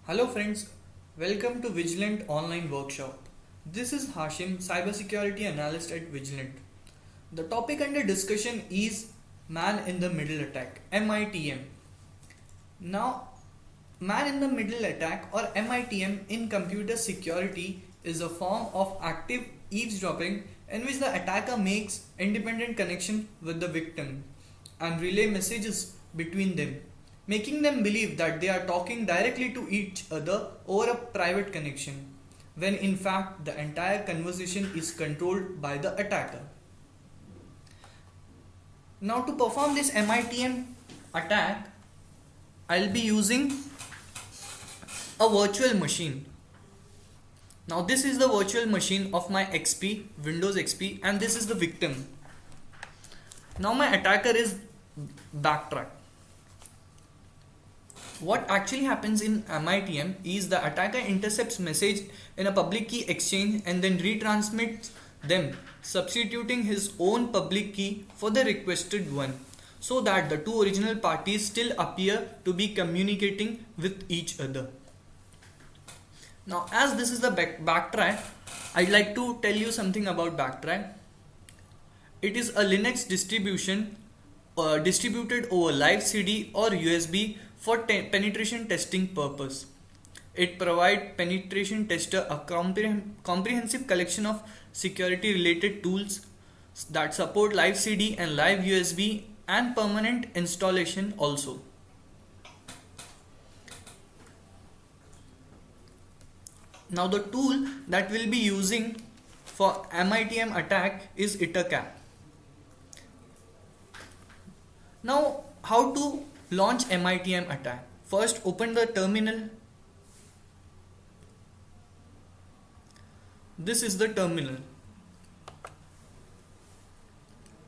Hello friends, welcome to Vigilant Online Workshop. This is Hashim, Cybersecurity Analyst at Vigilant. The topic under discussion is Man in the Middle Attack, MITM. Now, Man in the Middle Attack or MITM in computer security is a form of active eavesdropping in which the attacker makes independent connection with the victim and relay messages between them, making them believe that they are talking directly to each other over a private connection, when in fact the entire conversation is controlled by the attacker. Now, to perform this MITM attack, I'll be using a virtual machine. Now, this is the virtual machine of my XP, Windows XP, and this is the victim. Now, my attacker is backtrack. What actually happens in MITM is the attacker intercepts message in a public key exchange and then retransmits them, substituting his own public key for the requested one, so that the two original parties still appear to be communicating with each other. Now, as this is the backtrack, I'd like to tell you something about backtrack. It is a Linux distribution distributed over live CD or USB for penetration testing purpose. It provides penetration tester a comprehensive collection of security related tools that support live CD and live USB and permanent installation also. Now, the tool that we'll be using for MITM attack is ItterCap. Now, how to launch MITM attack? First, open the terminal. This is the terminal.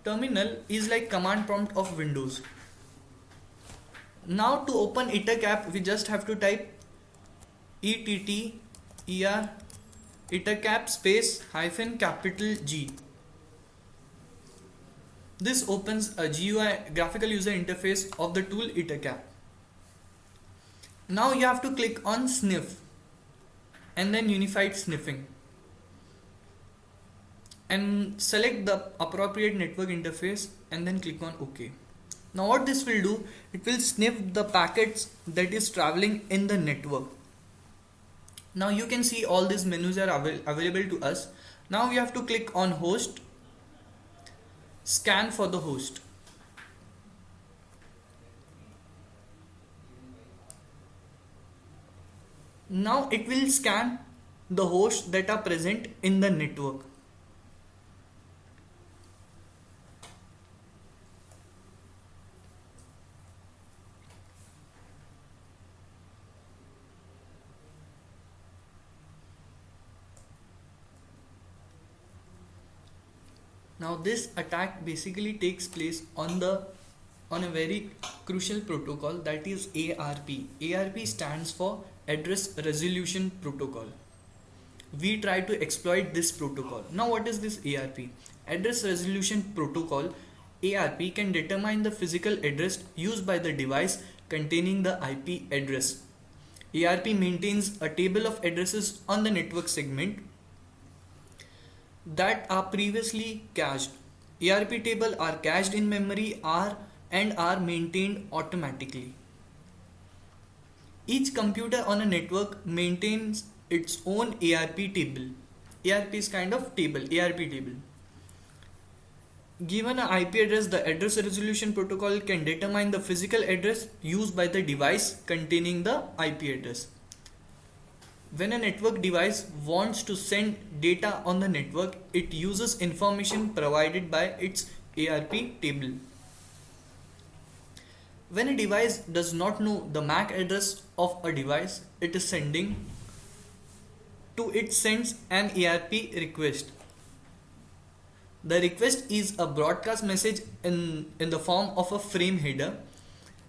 Terminal is like command prompt of Windows. Now, to open ItterCap, we just have to type ETTER ItterCap space hyphen capital G. This opens a GUI, graphical user interface of the tool ItterCap. Now you have to click on sniff and then unified sniffing and select the appropriate network interface and then click on OK. Now what this will do, it will sniff the packets that is traveling in the network. Now you can see all these menus are available to us. Now we have to click on host, scan for the host. Now it will scan the hosts that are present in the network. Now this attack basically takes place on a very crucial protocol, that is ARP. ARP stands for Address Resolution Protocol. We try to exploit this protocol. Now what is this ARP? Address Resolution Protocol, ARP, can determine the physical address used by the device containing the IP address. ARP maintains a table of addresses on the network segment that are previously cached. ARP table are cached in memory and are maintained automatically. Each computer on a network maintains its own ARP table. ARP is kind of table, ARP table. Given an IP address, the address resolution protocol can determine the physical address used by the device containing the IP address. When a network device wants to send data on the network, it uses information provided by its ARP table. When a device does not know the MAC address of a device it is sending to, it sends an ARP request. The request is a broadcast message in the form of a frame header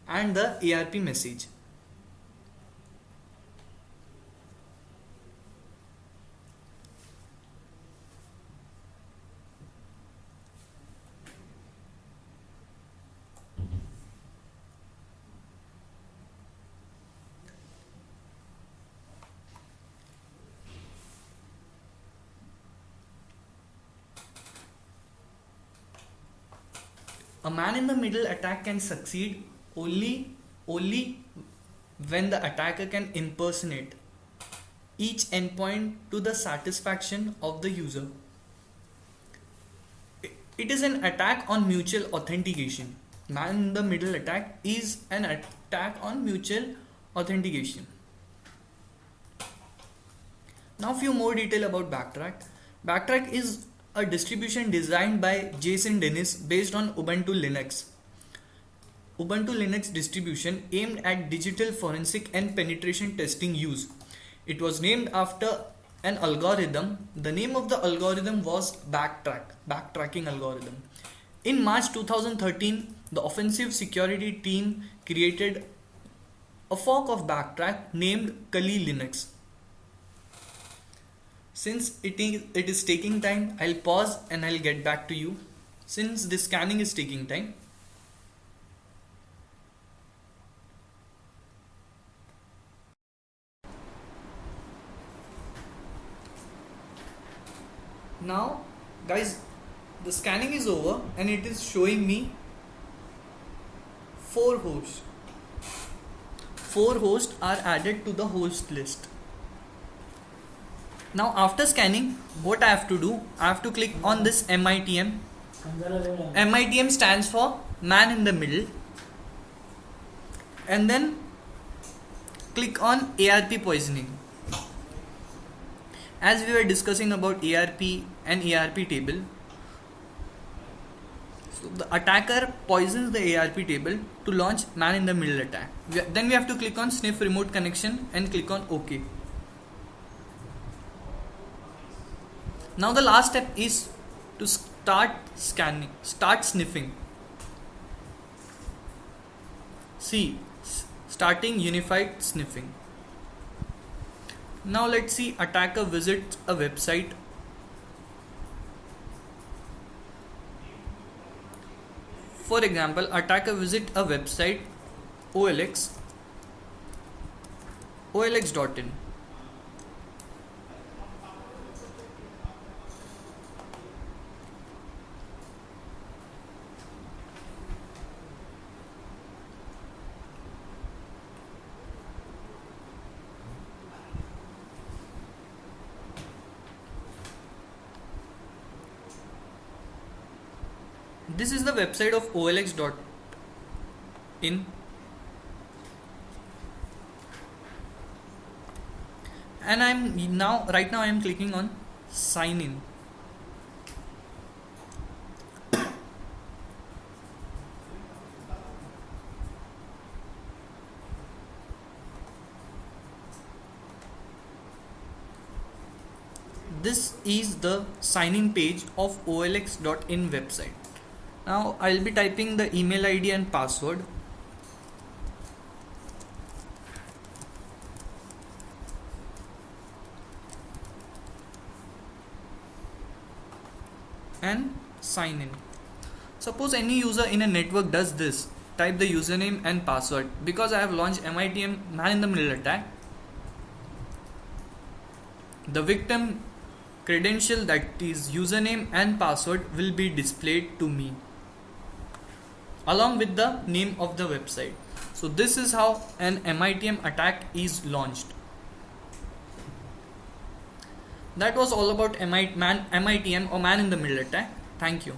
and the ARP message. A man in the middle attack can succeed only when the attacker can impersonate each endpoint to the satisfaction of the user. It is an attack on mutual authentication. Man in the middle attack is an attack on mutual authentication. Now few more detail about Backtrack. Backtrack is a distribution designed by Jason Dennis based on Ubuntu Linux. Ubuntu Linux distribution aimed at digital forensic and penetration testing use. It was named after an algorithm. The name of the algorithm was backtracking algorithm. In March 2013, the offensive security team created a fork of Backtrack named Kali Linux. Since it is taking time, I'll pause and I'll get back to you. Since this scanning is taking time. Now guys, the scanning is over and it is showing me 4 hosts. 4 hosts are added to the host list. Now after scanning, what I have to do, I have to click on this MITM. MITM stands for man in the middle, and then click on ARP poisoning. As we were discussing about ARP and ARP table, so the attacker poisons the ARP table to launch man in the middle attack. Then we have to click on sniff remote connection and click on OK. Now the last step is to start sniffing. See, starting unified sniffing. Now let's see attacker visits a website. For example, attacker visit a website olx.in. This is the website of olx.in, and right now I am clicking on sign in. This is the sign in page of olx.in website. Now I'll be typing the email ID and password. And sign in. Suppose any user in a network does this, type the username and password. Because I have launched MITM man in the middle attack, the victim credential, that is username and password, will be displayed to me along with the name of the website. So this is how an MITM attack is launched. That was all about MITM or man in the middle attack. Thank you.